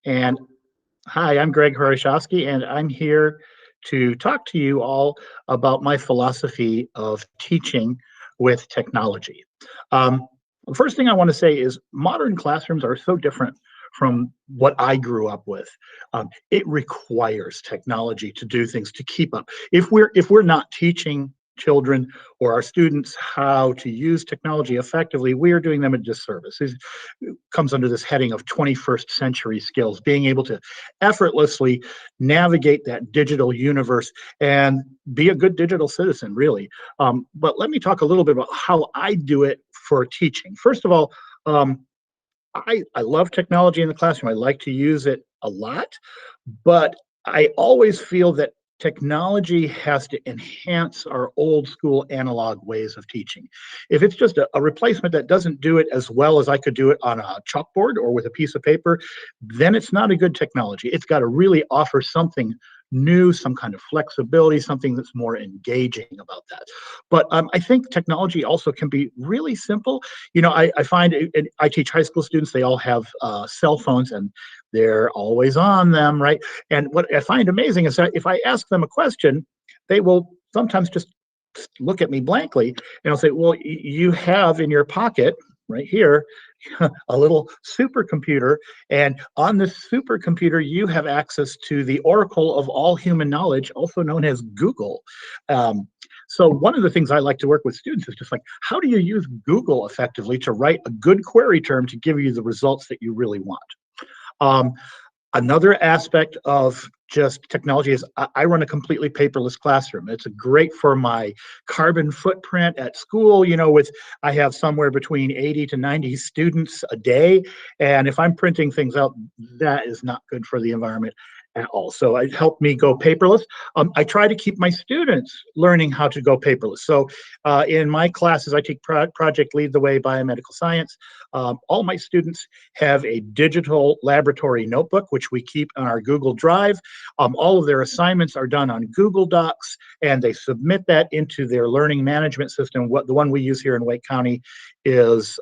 And hi, I'm Greg Horoshovsky, and I'm here to talk to you all about my philosophy of teaching with technology. Um, the first thing I want to say is modern classrooms are so different from what I grew up with. It requires technology to do things to keep up. If we're not teaching children or our students how to use technology effectively, we are doing them a disservice. It comes under this heading of 21st century skills, being able to effortlessly navigate that digital universe and be a good digital citizen, really. But let me talk a little bit about how I do it for teaching. First of all, I love technology in the classroom. I like to use it a lot, but I always feel that technology has to enhance our old school analog ways of teaching. If it's just a replacement that doesn't do it as well as I could do it on a chalkboard or with a piece of paper, then it's not a good technology. It's got to really offer something new, some kind of flexibility, something that's more engaging about that. But I think technology also can be really simple. I find I teach high school students, they all have cell phones and they're always on them, right? And what I find amazing is that if I ask them a question, they will sometimes just look at me blankly and I'll say, well, you have in your pocket right here a little supercomputer, and on this supercomputer you have access to the oracle of all human knowledge, also known as Google. So one of the things I like to work with students is just like, how do you use Google effectively to write a good query term to give you the results that you really want? Another aspect of just technology is I run a completely paperless classroom. It's great for my carbon footprint at school. I have somewhere between 80 to 90 students a day. And if I'm printing things out, that is not good for the environment at all. So it helped me go paperless. I try to keep my students learning how to go paperless. So in my classes, I take Project Lead the Way Biomedical Science. All my students have a digital laboratory notebook, which we keep on our Google Drive. All of their assignments are done on Google Docs, and they submit that into their learning management system. The one we use here in Wake County is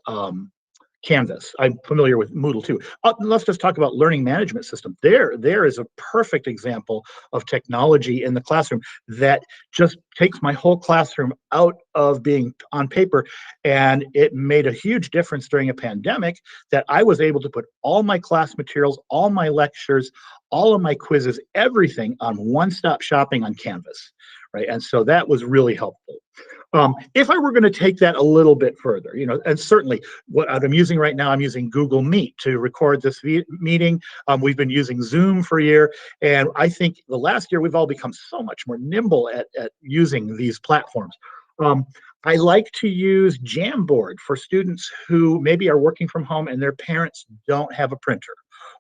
Canvas. I'm familiar with Moodle too. Let's just talk about learning management system. There is a perfect example of technology in the classroom that just takes my whole classroom out of being on paper, and it made a huge difference during a pandemic that I was able to put all my class materials, all my lectures, all of my quizzes, everything on one-stop shopping on Canvas, right? And so that was really helpful. If I were going to take that a little bit further, and certainly what I'm using right now, I'm using Google Meet to record this meeting. We've been using Zoom for a year, and I think the last year we've all become so much more nimble at using these platforms. I like to use Jamboard for students who maybe are working from home and their parents don't have a printer,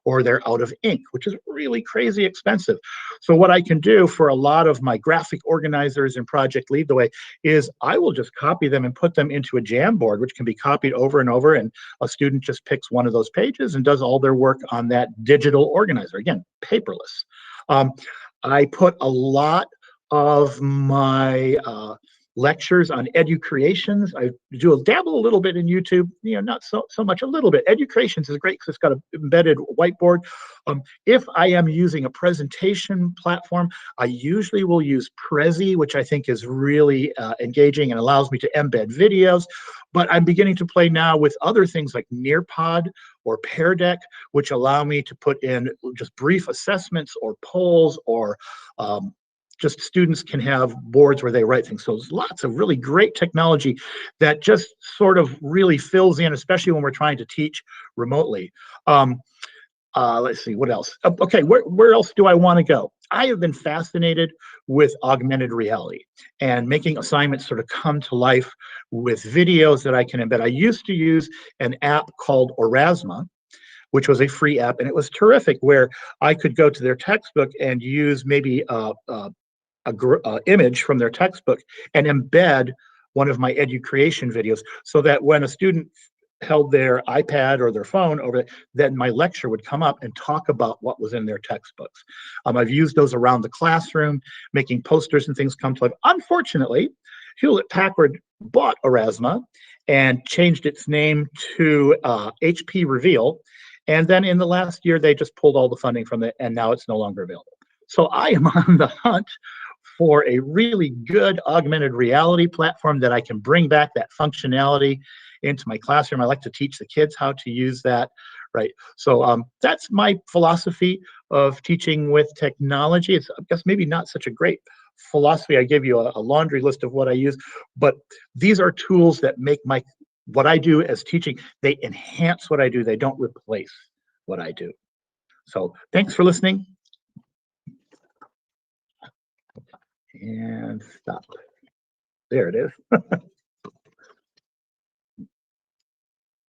or they're out of ink, which is really crazy expensive. So what I can do for a lot of my graphic organizers in Project Lead the Way is I will just copy them and put them into a Jamboard, which can be copied over and over, and a student just picks one of those pages and does all their work on that digital organizer. Again, paperless. I put a lot of my lectures on educreations. I dabble a little bit in YouTube, not so much, a little bit. Educreations is great because it's got an embedded whiteboard. If I am using a presentation platform, I usually will use Prezi, which I think is really engaging and allows me to embed videos. But I'm beginning to play now with other things like Nearpod or Pear Deck, which allow me to put in just brief assessments or polls, or just students can have boards where they write things. So there's lots of really great technology that just sort of really fills in, especially when we're trying to teach remotely. Let's see, what else? Okay, where else do I want to go? I have been fascinated with augmented reality and making assignments sort of come to life with videos that I can embed. I used to use an app called Orasma, which was a free app, and it was terrific, where I could go to their textbook and use maybe a image from their textbook and embed one of my educreation videos, so that when a student held their iPad or their phone over it, then my lecture would come up and talk about what was in their textbooks. I've used those around the classroom, making posters and things come to life. Unfortunately, Hewlett-Packard bought Orasma and changed its name to HP Reveal. And then in the last year, they just pulled all the funding from it, and now it's no longer available. So I am on the hunt for a really good augmented reality platform that I can bring back that functionality into my classroom. I like to teach the kids how to use that, right? So that's my philosophy of teaching with technology. It's, I guess, maybe not such a great philosophy. I gave you a laundry list of what I use, but these are tools that make my what I do as teaching, they enhance what I do. They don't replace what I do. So thanks for listening, and stop. There it is.